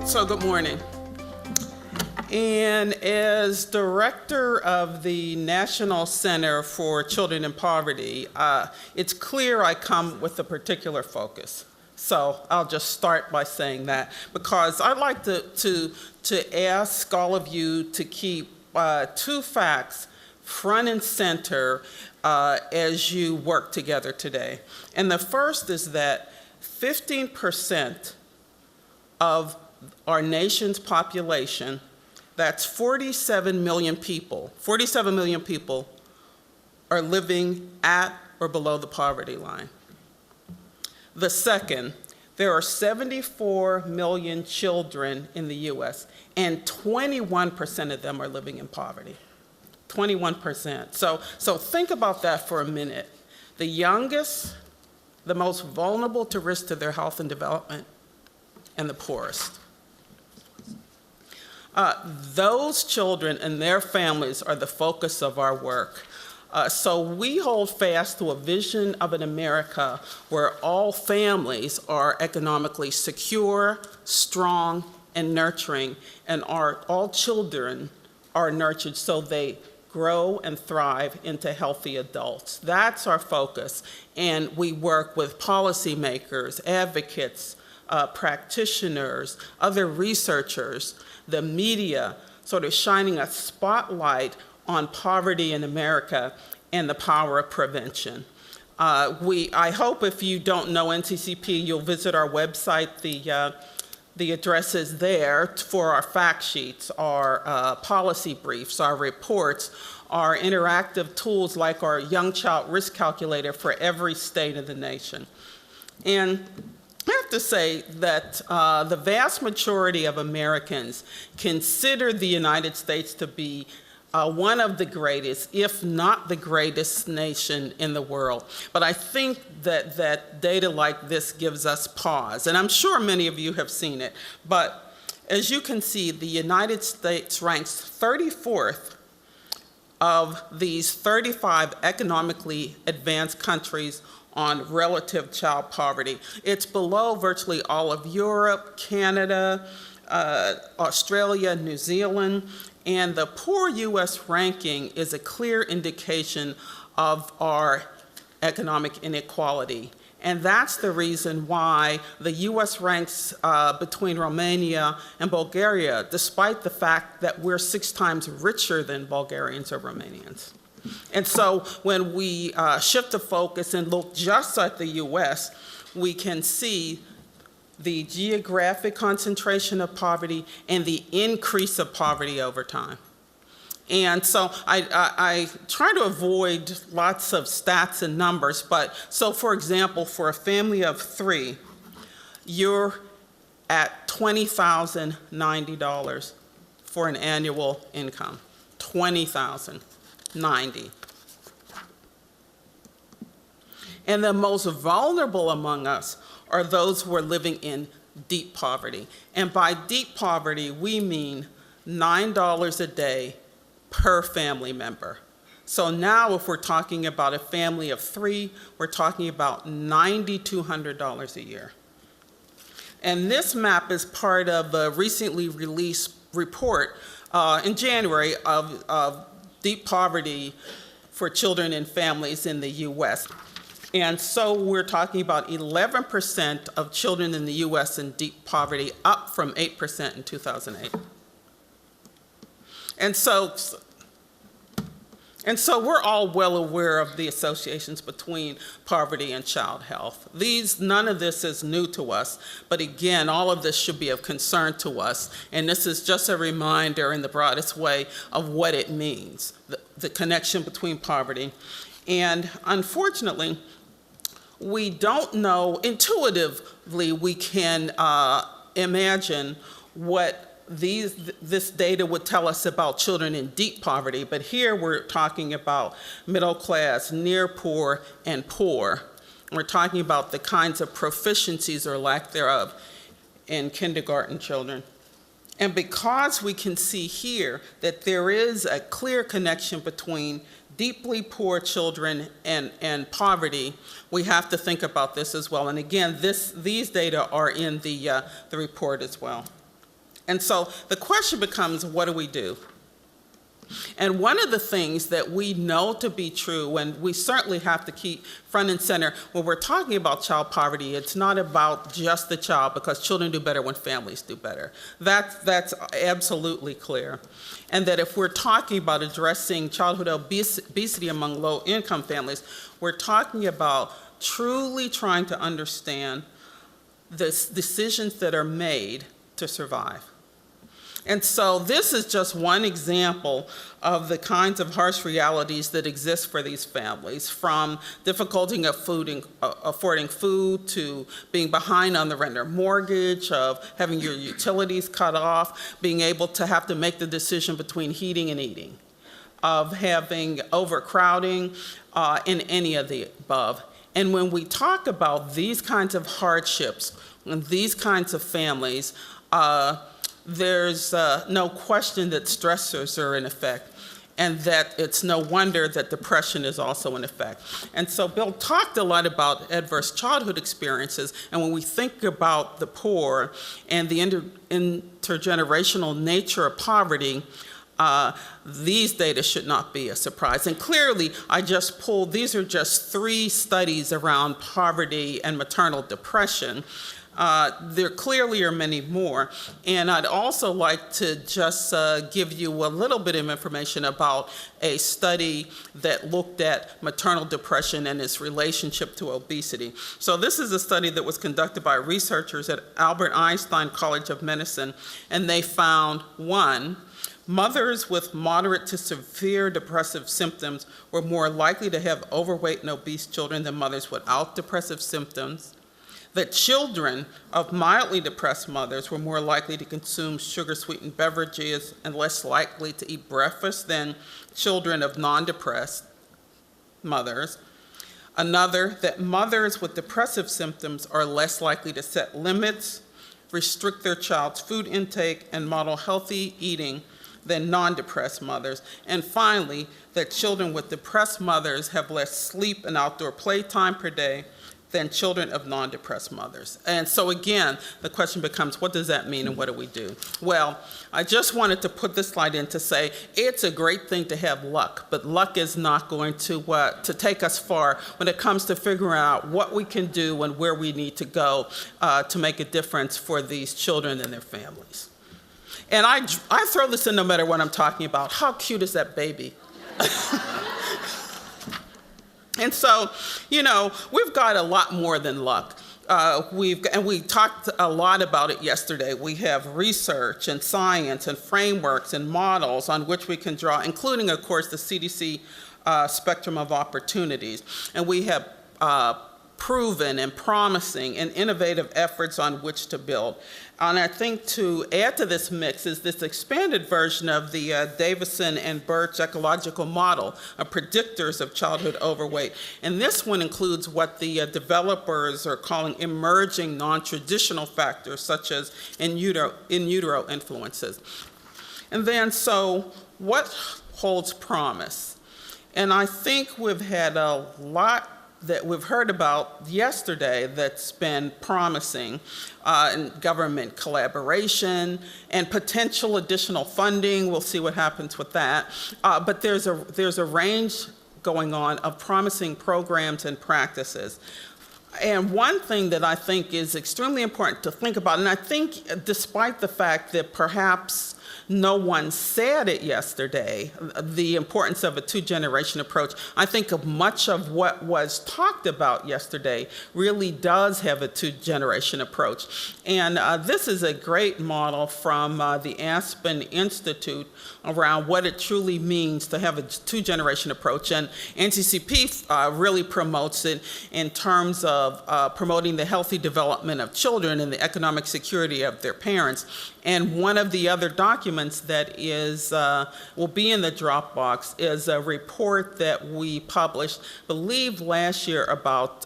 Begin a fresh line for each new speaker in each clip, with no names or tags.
So good morning. And as director of the National Center for Children in Poverty, it's clear I come with a particular focus. So I'll just start by saying that, because I'd like to ask all of you to keep two facts front and center as you work together today. And the first is that 15% of our nation's population, that's 47 million people are living at or below the poverty line. The second, there are 74 million children in the US, and 21% of them are living in poverty. 21%. So think about that for a minute. The youngest, the most vulnerable to risk to their health and development, and the poorest. Those children and their families are the focus of our work. So we hold fast to a vision of an America where all families are economically secure, strong, and nurturing, and all children are nurtured so they grow and thrive into healthy adults. That's our focus, and we work with policymakers, advocates, practitioners, other researchers, the media, sort of shining a spotlight on poverty in America and the power of prevention. I hope if you don't know NCCP, you'll visit our website. The address is there for our fact sheets, our policy briefs, our reports, our interactive tools like our Young Child Risk Calculator for every state of the nation. And I have to say that the vast majority of Americans consider the United States to be one of the greatest, if not the greatest nation in the world. But I think that data like this gives us pause, and I'm sure many of you have seen it. But as you can see, the United States ranks 34th of these 35 economically advanced countries on relative child poverty. It's below virtually all of Europe, Canada, Australia, New Zealand, and the poor US ranking is a clear indication of our economic inequality. And that's the reason why the US ranks between Romania and Bulgaria, despite the fact that we're 6 times richer than Bulgarians or Romanians. And so when we shift the focus and look just at the US, we can see the geographic concentration of poverty and the increase of poverty over time. And so I try to avoid lots of stats and numbers, but so for example, for a family of 3, you're at $20,090 for an annual income, $20,090. And the most vulnerable among us are those who are living in deep poverty. And by deep poverty, we mean $9 a day per family member. So now if we're talking about a family of 3, we're talking about $9,200 a year. And this map is part of a recently released report in January of deep poverty for children and families in the US. And so we're talking about 11% of children in the US in deep poverty, up from 8% in 2008. And so we're all well aware of the associations between poverty and child health. None of this is new to us, but again, all of this should be of concern to us. And this is just a reminder in the broadest way of what it means, the connection between poverty. And unfortunately, we don't know, intuitively we can imagine what this data would tell us about children in deep poverty, but here we're talking about middle class, near poor, and poor. We're talking about the kinds of proficiencies or lack thereof in kindergarten children. And because we can see here that there is a clear connection between deeply poor children and poverty, we have to think about this as well. And again, these data are in the report as well. And so the question becomes, what do we do? And one of the things that we know to be true, and we certainly have to keep front and center when we're talking about child poverty, it's not about just the child, because children do better when families do better. That's absolutely clear. And that if we're talking about addressing childhood obesity among low-income families, we're talking about truly trying to understand the decisions that are made to survive. And so this is just one example of the kinds of harsh realities that exist for these families, from difficulty of affording food, to being behind on the rent or mortgage, of having your utilities cut off, being able to have to make the decision between heating and eating, of having overcrowding, in any of the above. And when we talk about these kinds of hardships and these kinds of families, there's no question that stressors are in effect, and that it's no wonder that depression is also in effect. And so Bill talked a lot about adverse childhood experiences, and when we think about the poor and the intergenerational nature of poverty, these data should not be a surprise. And clearly, I just pulled, these are just 3 studies around poverty and maternal depression. There clearly are many more, and I'd also like to just give you a little bit of information about a study that looked at maternal depression and its relationship to obesity. So this is a study that was conducted by researchers at Albert Einstein College of Medicine, and they found, 1, mothers with moderate to severe depressive symptoms were more likely to have overweight and obese children than mothers without depressive symptoms. That children of mildly depressed mothers were more likely to consume sugar-sweetened beverages and less likely to eat breakfast than children of non-depressed mothers. Another, that mothers with depressive symptoms are less likely to set limits, restrict their child's food intake, and model healthy eating than non-depressed mothers. And finally, that children with depressed mothers have less sleep and outdoor playtime per day than children of non-depressed mothers. And so again, the question becomes, what does that mean and what do we do? Well, I just wanted to put this slide in to say it's a great thing to have luck, but luck is not going to take us far when it comes to figuring out what we can do and where we need to go to make a difference for these children and their families. And I throw this in no matter what I'm talking about. How cute is that baby? And so, you know, we've got a lot more than luck. We talked a lot about it yesterday. We have research and science and frameworks and models on which we can draw, including, of course, the CDC spectrum of opportunities. And we have proven and promising and innovative efforts on which to build. And I think to add to this mix is this expanded version of the Davison and Burt's ecological model of predictors of childhood overweight. And this one includes what the developers are calling emerging non-traditional factors, such as in utero influences. And then, so what holds promise? And I think we've had a lot that we've heard about yesterday that's been promising in government collaboration and potential additional funding. We'll see what happens with that. But there's a range going on of promising programs and practices. And one thing that I think is extremely important to think about, and I think despite the fact that perhaps no one said it yesterday, the importance of a two-generation approach, I think of much of what was talked about yesterday really does have a two-generation approach. And this is a great model from the Aspen Institute around what it truly means to have a two-generation approach. And NCCP really promotes it in terms of promoting the healthy development of children and the economic security of their parents. And one of the other documents that is will be in the Dropbox is a report that we published, I believe last year, about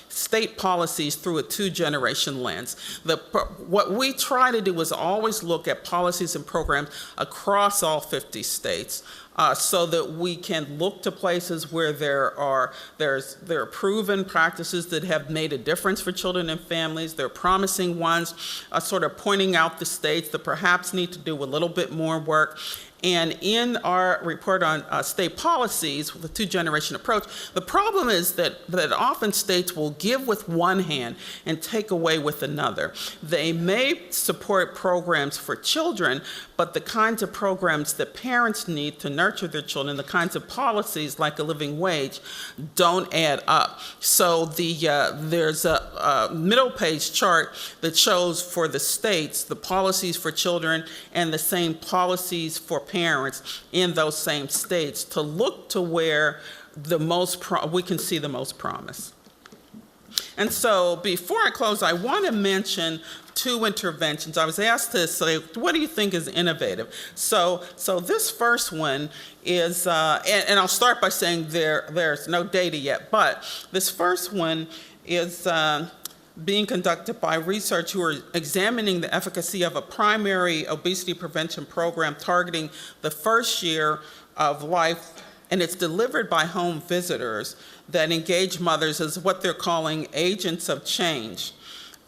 state policies through a two-generation lens. What we try to do is always look at policies and programs across all 50 states so that we can look to places where there are proven practices that have made a difference for children and families. There are promising ones, sort of pointing out the states that perhaps need to do a little bit more work. And in our report on state policies with the two-generation approach, the problem is that often states will give with one hand and take away with another. They may support programs for children, but the kinds of programs that parents need to nurture their children, the kinds of policies like a living wage, don't add up. So there's a middle page chart that shows for the states the policies for children and the same policies for parents in those same states to look to where we can see the most promise. And so before I close, I want to mention two interventions. I was asked to say, what do you think is innovative? So this first one is, and I'll start by saying there's no data yet, but this first one is being conducted by research who are examining the efficacy of a primary obesity prevention program targeting the first year of life, and it's delivered by home visitors that engage mothers as what they're calling agents of change,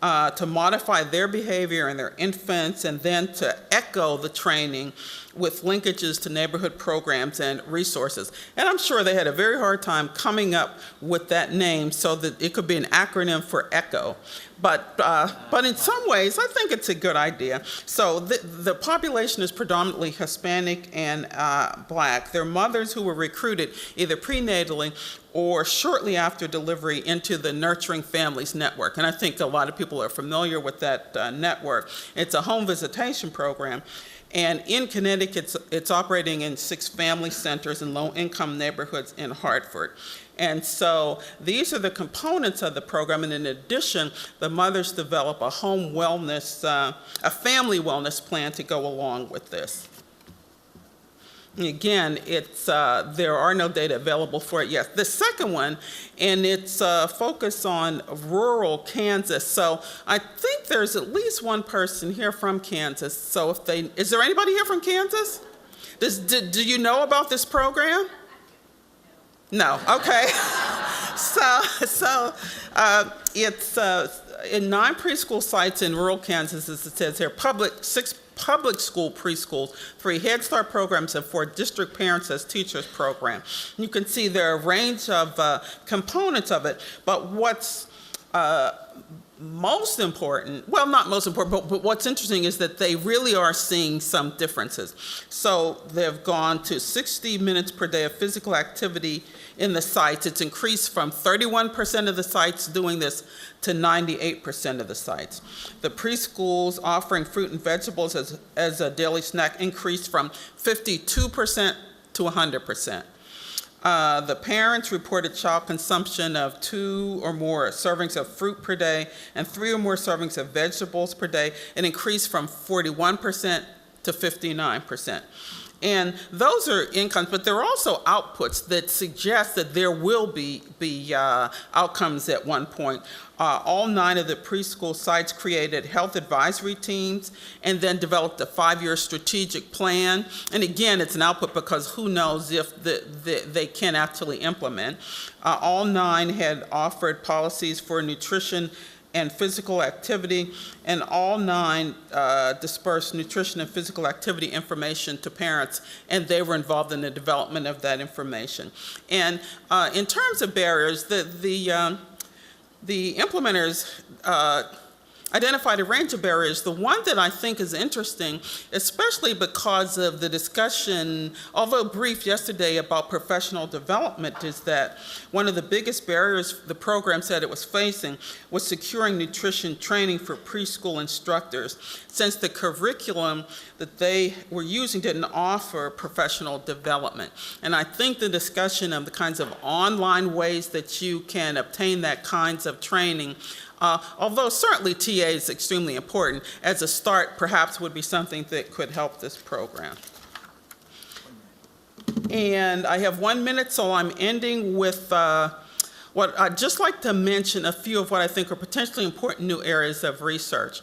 to modify their behavior and their infants, and then to echo the training with linkages to neighborhood programs and resources. And I'm sure they had a very hard time coming up with that name so that it could be an acronym for ECHO. But in some ways, I think it's a good idea. So the population is predominantly Hispanic and Black. They're mothers who were recruited either prenatally or shortly after delivery into the Nurturing Families Network. And I think a lot of people are familiar with that network. It's a home visitation program. And in Connecticut, it's operating in 6 family centers in low-income neighborhoods in Hartford. And so these are the components of the program. And in addition, the mothers develop a home wellness, a family wellness plan to go along with this. Again, there are no data available for it yet. The second one, and it's focused on rural Kansas. So I think there's at least one person here from Kansas. So is there anybody here from Kansas? Do you know about this program? No, okay. So it's in 9 preschool sites in rural Kansas, as it says here, 6 public school preschools, 3 Head Start programs, and 4 district parents as teachers program. You can see there are a range of components of it, but what's most important, well, not most important, but what's interesting is that they really are seeing some differences. So they've gone to 60 minutes per day of physical activity in the sites. It's increased from 31% of the sites doing this to 98% of the sites. The preschools offering fruit and vegetables as a daily snack increased from 52% to 100%. The parents reported child consumption of 2 or more servings of fruit per day and 3 or more servings of vegetables per day. It increased from 41% to 59%. And those are incomes, but there are also outputs that suggest that there will be outcomes at one point. All 9 of the preschool sites created health advisory teams and then developed a 5-year strategic plan. And again, it's an output because who knows if they can actually implement. All 9 had offered policies for nutrition and physical activity, and all 9 dispersed nutrition and physical activity information to parents, and they were involved in the development of that information. And in terms of barriers, the implementers identified a range of barriers. The one that I think is interesting, especially because of the discussion, although brief yesterday, about professional development, is that one of the biggest barriers the program said it was facing was securing nutrition training for preschool instructors, since the curriculum that they were using didn't offer professional development. And I think the discussion of the kinds of online ways that you can obtain that kinds of training, although certainly TA is extremely important, as a start perhaps would be something that could help this program. And I have 1 minute, so I'm ending with what I'd just like to mention a few of what I think are potentially important new areas of research.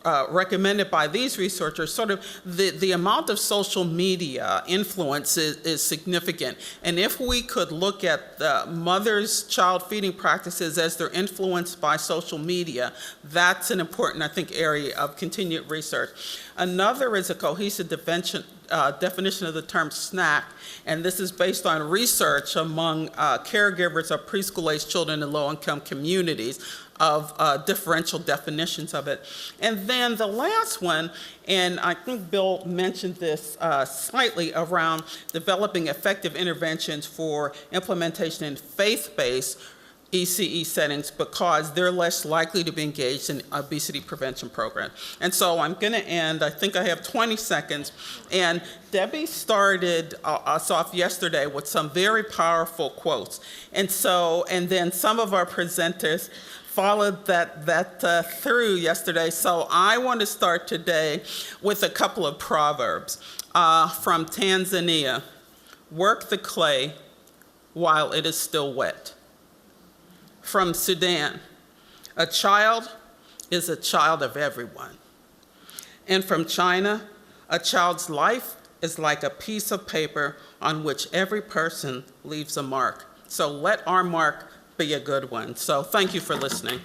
recommended by these researchers, sort of the amount of social media influence is significant. And if we could look at the mother's child feeding practices as they're influenced by social media, that's an important, I think, area of continued research. Another is a cohesive definition of the term snack, and this is based on research among caregivers of preschool-age children in low-income communities of differential definitions of it. And then the last one, and I think Bill mentioned this slightly, around developing effective interventions for implementation in faith-based ECE settings, because they're less likely to be engaged in obesity prevention programs. And so I'm going to end, I think I have 20 seconds, and Debbie started us off yesterday with some very powerful quotes. And then some of our presenters followed that through yesterday. So I want to start today with a couple of proverbs from Tanzania. Work the clay while it is still wet. From Sudan, a child is a child of everyone. And from China, a child's life is like a piece of paper on which every person leaves a mark. So let our mark be a good one. So thank you for listening.